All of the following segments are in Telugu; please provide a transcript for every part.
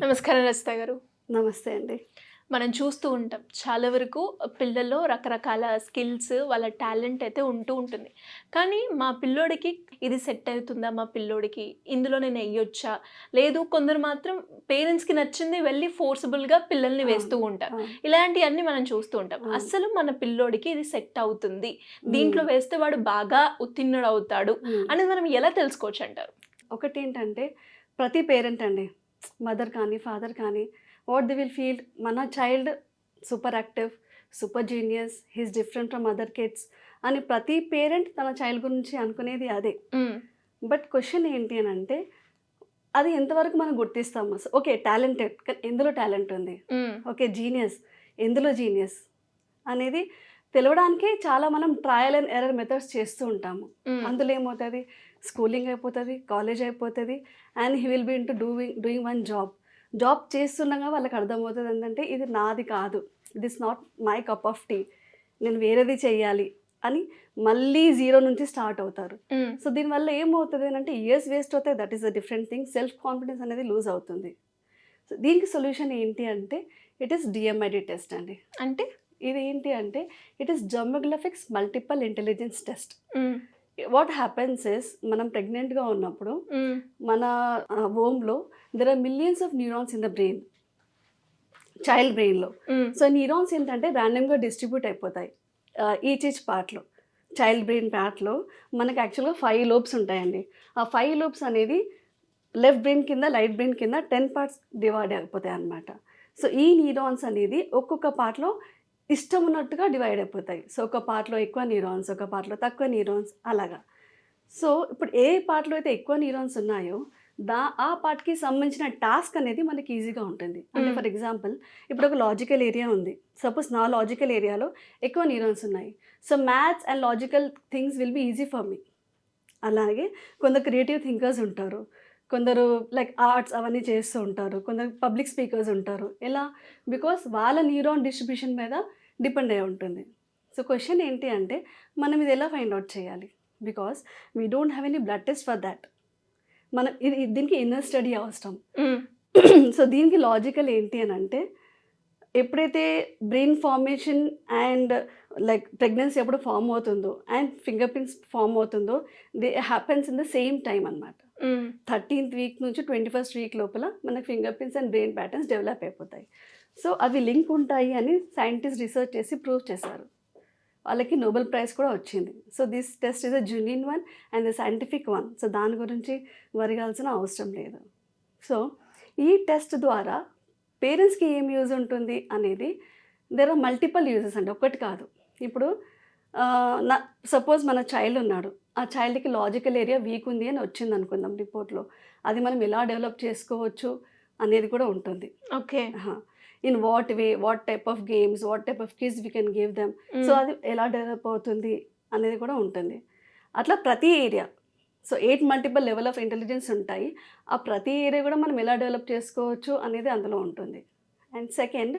నమస్కారం రచిత గారు. నమస్తే అండి. మనం చూస్తూ ఉంటాం. చాలా వరకు పిల్లల్లో రకరకాల స్కిల్స్, వాళ్ళ టాలెంట్ అయితే ఉంటూ ఉంటుంది. కానీ మా పిల్లోడికి ఇది సెట్ అవుతుందా మా పిల్లోడికి? ఇందులో నేను ఎయ్యొచ్చా? లేదు కొందరు మాత్రం పేరెంట్స్‌కి నచ్చింది వెళ్ళి ఫోర్సబుల్‌గా పిల్లల్ని అవును. వేస్తూ ఉంటారు. అవును. ఇలాంటియన్నీ మనం చూస్తూ ఉంటాం. అవును. అస్సలు మన పిల్లోడికి ఇది సెట్ అవుతుంది. హ్మ్. దీంట్లో వేస్తే వాడు బాగా ఉత్తీర్ణుడవుతాడు హ్మ్. అనేది మనం ఎలా తెలుసుకోవచ్చంటారు? ఒకటేంటంటే ప్రతి పేరెంట్ అండి, మదర్ కానీ, ఫాదర్ కానీ వాట్ దే విల్ ఫీల్ మన child super active, super genius, he is different from other kids అని ప్రతి పేరెంట్ తన చైల్డ్ గురించి అనుకునేది అదే. హ్మ్. బట్ క్వెషన్ ఏంటి అనంటే అది ఎంతవరకు మనం గుర్తిస్తాము? ఓకే టాలెంటెడ్ కానీ ఎందులో టాలెంట్ ఉంది? హ్మ్. ఓకే జీనియస్ ఎందులో జీనియస్ అనేది తెలవడానికే చాలా మనం ట్రయల్ అండ్ ఎర్రర్ మెథడ్స్ చేస్తూ ఉంటాము. హ్మ్. అందులో ఏమవుతుంది, స్కూలింగ్ అయిపోతుంది, కాలేజ్ అయిపోతుంది, and he will be into doing one job. Job చేస్తుండగా వాళ్ళకి అర్థమవుతుంది ఏంటంటే ఇది నాది కాదు, it is not my cup of tea, నేను వేరేది చెయ్యాలి అని మళ్ళీ జీరో నుంచి స్టార్ట్ అవుతారు. హ్మ్. సో దీనివల్ల ఏమవుతుంది అంటే ఇయర్స్ వేస్ట్ అవుతాయి, that is a different thing. Self confidence అనేది లూజ్ అవుతుంది. సో దీనికి సొల్యూషన్ ఏంటి అంటే ఇట్ ఈస్ డిఎంఐడి టెస్ట్ అండి. అంటే? ఇది ఏంటి అంటే it is demographics multiple intelligence test. Hmm. What happens is మనం ప్రెగ్నెంట్గా ఉన్నప్పుడు హ్మ్. మన వోమ్లో there are millions of neurons in the brain, child బ్రెయిన్లో. హ్మ్. సో న్యూరాన్స్ ఏంటంటే ర్యాండమ్గా డిస్ట్రిబ్యూట్ అయిపోతాయి ఈచ్ పార్ట్లో. చైల్డ్ బ్రెయిన్ పార్ట్లో మనకి యాక్చువల్గా 5 లోబ్స్ ఉంటాయండి. ఆ 5 లోబ్స్ అనేది లెఫ్ట్ బ్రెయిన్ కింద, రైట్ బ్రెయిన్ కింద 10 పార్ట్స్ డివైడ్ అయిపోతాయి అన్నమాట. సో ఈ న్యూరాన్స్ అనేది ఒక్కొక్క పార్ట్లో ఇష్టం ఉన్నట్టుగా డివైడ్ అయిపోతాయి. సో ఒక పార్ట్లో ఎక్కువ న్యూరాన్స్, ఒక పార్ట్లో తక్కువ న్యూరాన్స్ అలాగా. సో ఇప్పుడు ఏ పార్ట్‌లో అయితే ఎక్కువ న్యూరాన్స్ ఉన్నాయో ఆ పార్ట్‌కి సంబంధించిన టాస్క్ అనేది మనకి ఈజీగా ఉంటుంది. అంటే హ్మ్. ఫర్ ఎగ్జాంపుల్ ఇప్పుడు ఒక లాజికల్ ఏరియా ఉంది. సపోజ్ నా లాజికల్ ఏరియాలో ఎక్కువ న్యూరాన్స్ ఉన్నాయి. So maths and logical things will be easy for me. అలాగే కొందరు క్రియేటివ్ థింకర్స్ ఉంటారు. కొందరు లైక్ ఆర్ట్స్ అవన్నీ చేస్తూ ఉంటారు. కొందరు పబ్లిక్ స్పీకర్స్ ఉంటారు. ఎలా? బికాస్ వాళ్ళ న్యూరాన్ డిస్ట్రిబ్యూషన్ మీద డిపెండ్ అయ్యి ఉంటుంది. సో క్వెషన్ ఏంటి అంటే మనం ఇది ఎలా ఫైండ్ ఔట్ చేయాలి? Because we don't have any blood test for that. మనం దీనికి ఇన్నర్ స్టడీ అవసరం. హ్మ్. సో దీనికి లాజికల్ ఏంటి అని అంటే ఎప్పుడైతే brain formation and like pregnancy ఎప్పుడు ఫామ్ అవుతుందో అండ్ ఫింగర్ ప్రింట్స్ ఫామ్ అవుతుందో they happens in the same time అనమాట. హ్మ్. 13th వీక్ నుంచి 21st వీక్ లోపల మనకు finger prints and brain patterns develop అయిపోతాయి. సో అవి లింక్ ఉంటాయి అని సైంటిస్ట్ రీసెర్చ్ చేసి ప్రూవ్ చేశారు. వాళ్ళకి నోబెల్ ప్రైజ్ కూడా వచ్చింది. So this test is a genuine one and the scientific one. So దాని గురించి వరిగాల్సిన అవసరం లేదు. సో ఈ టెస్ట్ ద్వారా పేరెంట్స్కి ఏం యూజ్ ఉంటుంది అనేది దేర్ ఆర్ మల్టిపల్ యూజెస్ అండి, ఒకటి కాదు. ఇప్పుడు నా సపోజ్ మన చైల్డ్ ఉన్నాడు, ఆ చైల్డ్కి లాజికల్ ఏరియా వీక్ ఉంది అని వచ్చింది అనుకుందాం రిపోర్ట్లో. అది మనం ఎలా డెవలప్ చేసుకోవచ్చు అనేది కూడా ఉంటుంది. Okay. In what way, what type of games, what type of kids we can give them. So హ్మ్. అది ఎలా డెవలప్ అవుతుంది అనేది కూడా ఉంటుంది. అట్లా ప్రతి area. So 8 multiple level of intelligence ఉంటాయి. ఆ ప్రతి ఏరియా కూడా మనం ఎలా డెవలప్ చేసుకోవచ్చు అనేది అందులో ఉంటుంది. అండ్ సెకండ్,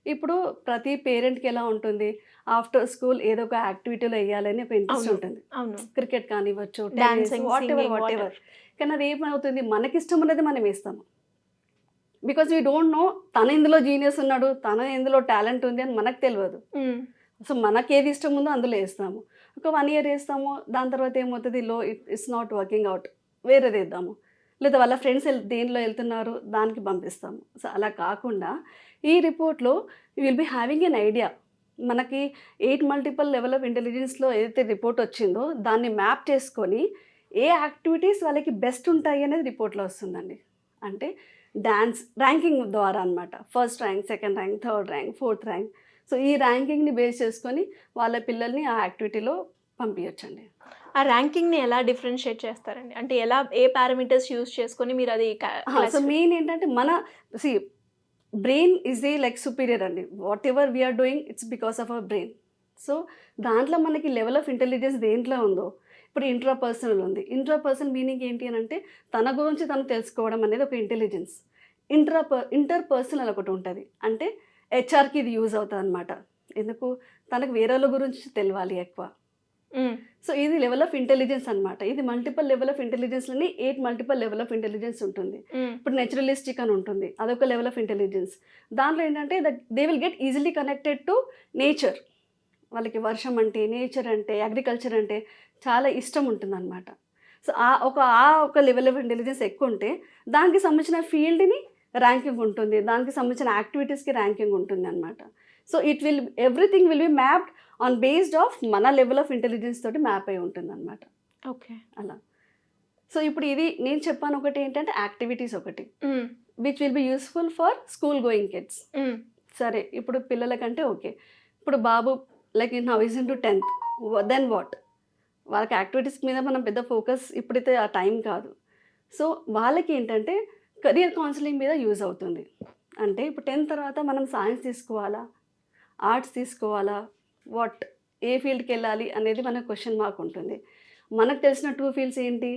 ఇప్పుడు ప్రతి పేరెంట్‌కి ఎలా ఉంటుంది, ఆఫ్టర్ స్కూల్ ఏదో ఒక యాక్టివిటీలో ఎయ్యాలని ఒక ఇంట్రెస్ట్ అవును. ఉంటుంది. అవును. క్రికెట్ కానివ్వచ్చు, tennis, dancing, whatever, singing whatever. Whatever. కానీ అది ఏమవుతుంది, మనకిష్టం ఉన్నది మనం వేస్తాము. బికాజ్ వీ డోంట్ నో తను ఇందులో జీనియస్ ఉన్నాడు, తను ఇందులో టాలెంట్ ఉంది అని మనకు తెలవదు. హ్మ్. సో మనకేది ఇష్టం ఉందో అందులో వేస్తాము. ఒక 1 ఇయర్ వేస్తాము, దాని తర్వాత ఏమవుతుంది, ఇట్స్ నాట్ వర్కింగ్ అవుట్, వేరేది వేద్దాము. లేదా వాళ్ళ ఫ్రెండ్స్ దేనిలో వెళ్తున్నారు దానికి పంపిస్తాము. సో అలా కాకుండా ఈ రిపోర్ట్లో you will be having an idea. మనకి 8 మల్టిపుల్ లెవెల్ ఆఫ్ ఇంటెలిజెన్స్లో ఏదైతే రిపోర్ట్ వచ్చిందో దాన్ని మ్యాప్ చేసుకొని ఏ యాక్టివిటీస్ వాళ్ళకి బెస్ట్ ఉంటాయి అనేది రిపోర్ట్లో వస్తుందండి. అంటే డాన్స్ ర్యాంకింగ్ ద్వారా అనమాట. First rank, second rank, third rank, fourth rank. So ఈ ర్యాంకింగ్ని బేస్ చేసుకొని వాళ్ళ పిల్లల్ని ఆ యాక్టివిటీలో పంపించండి. ఆ ర్యాంకింగ్‌ని ఎలా డిఫరెన్షియేట్ చేస్తారండి? అంటే ఎలా ఏ పారామీటర్స్ యూజ్ చేసుకొని మీరది సో మెయిన్ ఏంటంటే మన సి brain is a like superior అండి. Whatever we are doing it's because of our brain. So దాంట్లో మనకి లెవెల్ ఆఫ్ ఇంటెలిజెన్స్ దేంట్లో ఉందో, ఇప్పుడు ఇంట్రా పర్సనల్ ఉంది. ఇంట్రా పర్సనల్ మీనింగ్ ఏంటి అని అంటే తన గురించి తను తెలుసుకోవడం అనేది ఒక ఇంటెలిజెన్స్. ఇంటర్ పర్సనల్ ఒకటి ఉంటుంది. అంటే హెచ్ఆర్కి ఇది యూజ్ అవుతుంది అనమాట. ఎందుకు, తనకు వేరే వాళ్ళ గురించి తెలియాలి ఎక్కువ. సో ఇది లెవెల్ ఆఫ్ ఇంటెలిజెన్స్ అనమాట. ఇది మల్టిపల్ లెవెల్ ఆఫ్ ఇంటెలిజెన్స్లోని 8 మల్టిపల్ లెవెల్ ఆఫ్ ఇంటెలిజెన్స్ ఉంటుంది. ఇప్పుడు నెచురలిస్టిక్ అని ఉంటుంది, అదొక లెవెల్ ఆఫ్ ఇంటెలిజెన్స్. దాంట్లో ఏంటంటే they will get easily connected to nature. వాళ్ళకి వర్షం అంటే, నేచర్ అంటే, అగ్రికల్చర్ అంటే చాలా ఇష్టం ఉంటుంది అనమాట. సో ఆ ఒక లెవెల్ ఆఫ్ ఇంటెలిజెన్స్ ఎక్కువ ఉంటే దానికి సంబంధించిన ఫీల్డ్ని ర్యాంకింగ్ ఉంటుంది, దానికి సంబంధించిన యాక్టివిటీస్కి ర్యాంకింగ్ ఉంటుంది అనమాట. So everything will be mapped on based of మన లెవెల్ ఆఫ్ ఇంటెలిజెన్స్ తోటి మ్యాప్ అయి ఉంటుంది అనమాట. ఓకే, అలా. సో ఇప్పుడు ఇది నేను చెప్పాను ఒకటి ఏంటంటే యాక్టివిటీస్ ఒకటి which will be useful for school going kids. సరే, ఇప్పుడు పిల్లలకంటే ఓకే, ఇప్పుడు బాబు like now is in to 10th, then what? వాళ్ళకి యాక్టివిటీస్ మీద మనం పెద్ద ఫోకస్ ఇప్పుడైతే ఆ టైం కాదు. సో వాళ్ళకి ఏంటంటే కెరియర్ కౌన్సిలింగ్ మీద యూజ్ అవుతుంది. అంటే ఇప్పుడు 10th తర్వాత మనం సైన్స్ తీసుకోవాలా, ఆర్ట్స్ తీసుకోవాలా, వాట్, ఏ ఫీల్డ్కి వెళ్ళాలి అనేది మన క్వశ్చన్ మార్క్ ఉంటుంది. మనకు తెలిసిన 2 ఫీల్డ్స్ ఏంటి?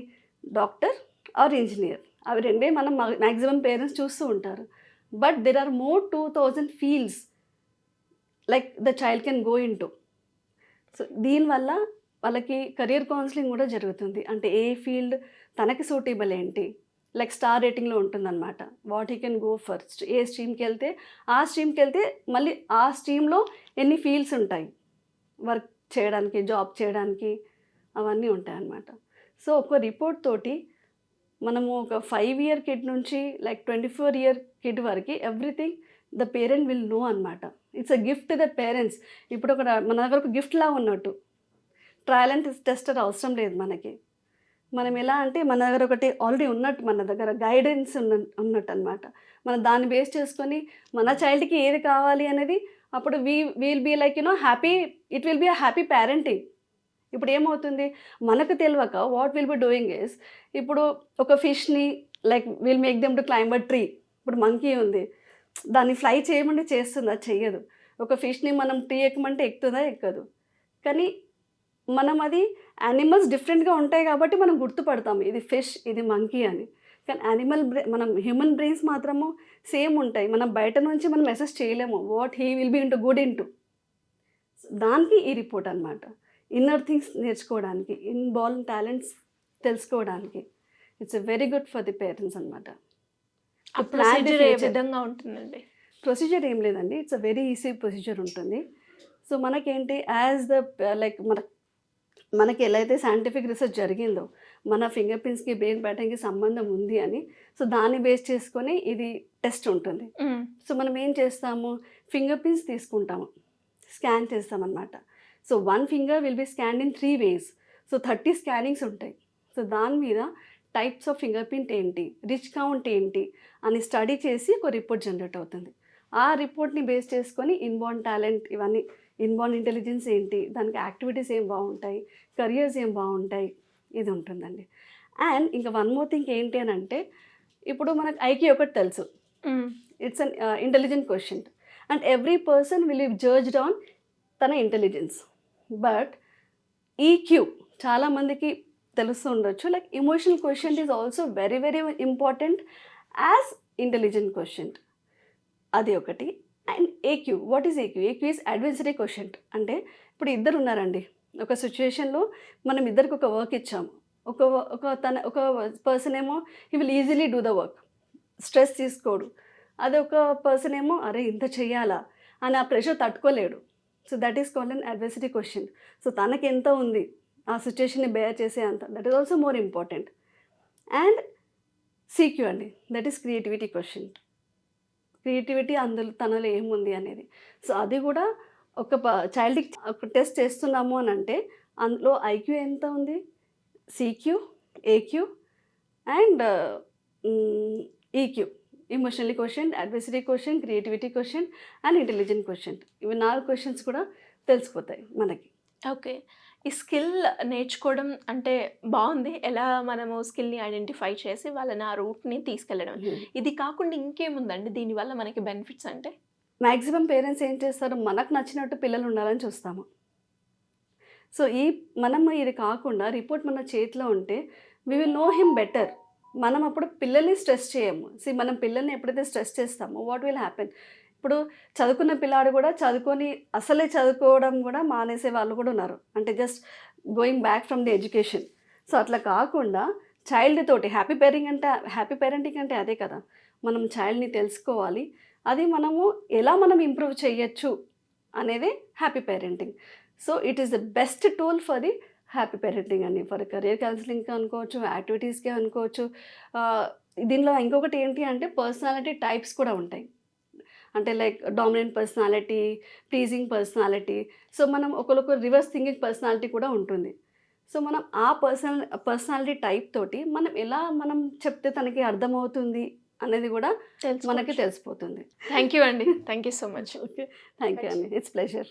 Doctor or engineer. అవి రెండే మనం మ్యాక్సిమం పేరెంట్స్ చూస్తూ ఉంటారు. But there are more 2000 fields like the child can go into. So దీనివల్ల వాళ్ళకి కెరియర్ కౌన్సిలింగ్ కూడా జరుగుతుంది. అంటే ఏ ఫీల్డ్ తనకి సూటబుల్ ఏంటి, లైక్ స్టార్ రేటింగ్లో ఉంటుందన్నమాట. What he can go first, ఏ స్ట్రీమ్కి వెళ్తే ఆ స్ట్రీమ్కి వెళ్తే మళ్ళీ ఆ స్ట్రీమ్లో ఎన్ని ఫీల్డ్స్ ఉంటాయి వర్క్ చేయడానికి, జాబ్ చేయడానికి, అవన్నీ ఉంటాయి అన్నమాట. సో ఒక రిపోర్ట్ తోటి మనము ఒక 5-year కిడ్ నుంచి లైక్ 24-year కిడ్ వరకు everything the parent will know అనమాట. It's a gift the parents. ఇప్పుడు మన దగ్గర ఒక గిఫ్ట్ లా ఉన్నట్టు. ట్రయల్ అండ్ టెస్టర్ అవసరం లేదు మనకి. మనం ఎలా అంటే మన దగ్గర ఒకటి ఆల్రెడీ ఉన్నట్టు, మన దగ్గర గైడెన్స్ ఉన్నట్టు అనమాట. మనం దాన్ని బేస్ చేసుకొని మన చైల్డ్కి ఏది కావాలి అనేది అప్పుడు will be like happy, it will be a happy parenting. ఇప్పుడు ఏమవుతుంది, మనకు తెలియక what will be doing is, ఇప్పుడు ఒక ఫిష్ని like will make them to climb a tree. ఇప్పుడు మంకీ ఉంది, దాన్ని ఫ్లై చేయమంటే చేస్తుందా? చెయ్యదు. ఒక ఫిష్ని మనం ట్రీ ఎక్కమంటే ఎక్కుతుందా? ఎక్కదు. కానీ మనం అది యానిమల్స్ డిఫరెంట్గా ఉంటాయి కాబట్టి మనం గుర్తుపడతాము ఇది ఫిష్, ఇది మంకీ అని. కానీ మనం హ్యూమన్ బ్రెయిన్స్ మాత్రము సేమ్ ఉంటాయి. మనం బయట నుంచి మనం మెసేజ్ చేయలేము what he will be into good into. దానికి ఈ రిపోర్ట్ అనమాట. ఇన్నర్ థింగ్స్ నేర్చుకోవడానికి, ఇన్బార్న్ టాలెంట్స్ తెలుసుకోవడానికి it's very good for the parents అనమాట. ప్రొసీజర్ ఏ విధంగా ఉంటుందండి? ప్రొసీజర్ ఏం లేదండి, it's a very easy procedure ఉంటుంది. సో మనకేంటి యాజ్ ద లైక్ మనకి ఎలా అయితే సైంటిఫిక్ రీసెర్చ్ జరిగిందో మన ఫింగర్ ప్రింట్స్కి బ్రెయిన్ ప్యాటర్న్కి సంబంధం ఉంది అని, సో దాన్ని బేస్ చేసుకొని ఇది టెస్ట్ ఉంటుంది. సో మనం ఏం చేస్తాము, ఫింగర్ ప్రింట్స్ తీసుకుంటాము, స్కాన్ చేస్తామన్నమాట. So 1 finger will be scanned in 3 ways. So 30 scannings ఉంటాయి. సో దాని మీద టైప్స్ ఆఫ్ ఫింగర్ ప్రింట్ ఏంటి, రిచ్ కౌంట్ ఏంటి అని స్టడీ చేసి ఒక రిపోర్ట్ జనరేట్ అవుతుంది. ఆ రిపోర్ట్ని బేస్ చేసుకొని ఇన్బార్న్ టాలెంట్, ఇవన్నీ ఇన్బార్న్ ఇంటెలిజెన్స్ ఏంటి, దానికి యాక్టివిటీస్ ఏం బాగుంటాయి, కెరియర్స్ ఏం బాగుంటాయి, ఇది ఉంటుందండి. అండ్ ఇంకా 1 more థింగ్ ఏంటి అని అంటే, ఇప్పుడు మనకు ఐక్యూ ఒకటి తెలుసు, it's an intelligent question and every person will be judged on తన ఇంటెలిజెన్స్. బట్ ఈక్యూ చాలామందికి తెలుస్తూ ఉండొచ్చు, like emotional question is also very very important as intelligent question. అది ఒకటి. And AQ, what is AQ? AQ is adversity question. అంటే ఇప్పుడు ఇద్దరు ఉన్నారండి, ఒక సిచ్యువేషన్లో మనం ఇద్దరికి ఒక వర్క్ ఇచ్చాము. ఒక పర్సన్ ఏమో he will easily do the work, stress తీసుకోడు. అదే ఒక పర్సన్ ఏమో అరే ఇంత చెయ్యాలా అని ఆ ప్రెషర్ తట్టుకోలేడు. So that is called an adversity question. So తనకి ఎంత ఉంది ఆ సిచ్యుయేషన్ని బేర్ చేసే అంత, that is also more important. And CQ అండి, that is creativity question. Creativity అందులో తనలో ఏముంది అనేది. సో అది కూడా ఒక చైల్డ్కి ఒక టెస్ట్ చేస్తున్నాము అని అంటే అందులో ఐక్యూ ఎంత ఉంది, CQ, AQ and EQ, emotionally question, adversity question, creativity question and intelligent question. ఇవి 4 క్వశ్చన్స్ కూడా తెలిసిపోతాయి మనకి. ఓకే, ఈ స్కిల్ నేర్చుకోవడం అంటే బాగుంది, ఎలా మనము స్కిల్ని ఐడెంటిఫై చేసి వాళ్ళని ఆ రూట్ని తీసుకెళ్ళడం. ఇది కాకుండా ఇంకేముందండి దీనివల్ల మనకి బెనిఫిట్స్ అంటే? మ్యాక్సిమం పేరెంట్స్ ఏం చేస్తారు, మనకు నచ్చినట్టు పిల్లలు ఉండాలని చూస్తాము. సో మనం ఇది కాకుండా రిపోర్ట్ మన చేతిలో ఉంటే we will know him better. మనం అప్పుడు పిల్లల్ని స్ట్రెస్ చేయము. మనం పిల్లల్ని ఎప్పుడైతే స్ట్రెస్ చేస్తామో వాట్ విల్ హ్యాపెన్, ఇప్పుడు చదువుకున్న పిల్లాడు కూడా అసలే చదువుకోవడం కూడా మానేసే వాళ్ళు కూడా ఉన్నారు. అంటే just going back from the education. So అట్లా కాకుండా చైల్డ్ తోటి హ్యాపీ పేరెంటింగ్ అంటే అదే కదా. మనం చైల్డ్ని తెలుసుకోవాలి, అది మనం ఇంప్రూవ్ చేయొచ్చు అనేది happy parenting. So it is the best tool for the happy parenting అని. ఫర్ కెరియర్ కౌన్సిలింగ్కి అనుకోవచ్చు, యాక్టివిటీస్కి అనుకోవచ్చు. దీనిలో ఇంకొకటి ఏంటి అంటే పర్సనాలిటీ టైప్స్ కూడా ఉంటాయి. అంటే like dominant personality, pleasing personality. So మనం ఒకరికి రివర్స్ థింకింగ్ పర్సనాలిటీ కూడా ఉంటుంది. సో మనం ఆ పర్సనాలిటీ టైప్ తోటి మనం చెప్తే తనకి అర్థమవుతుంది అనేది కూడా మనకి తెలిసిపోతుంది. థ్యాంక్ యూ అండి, thank you so much. Okay, thank you అండి, ఇట్స్ ప్లెజర్.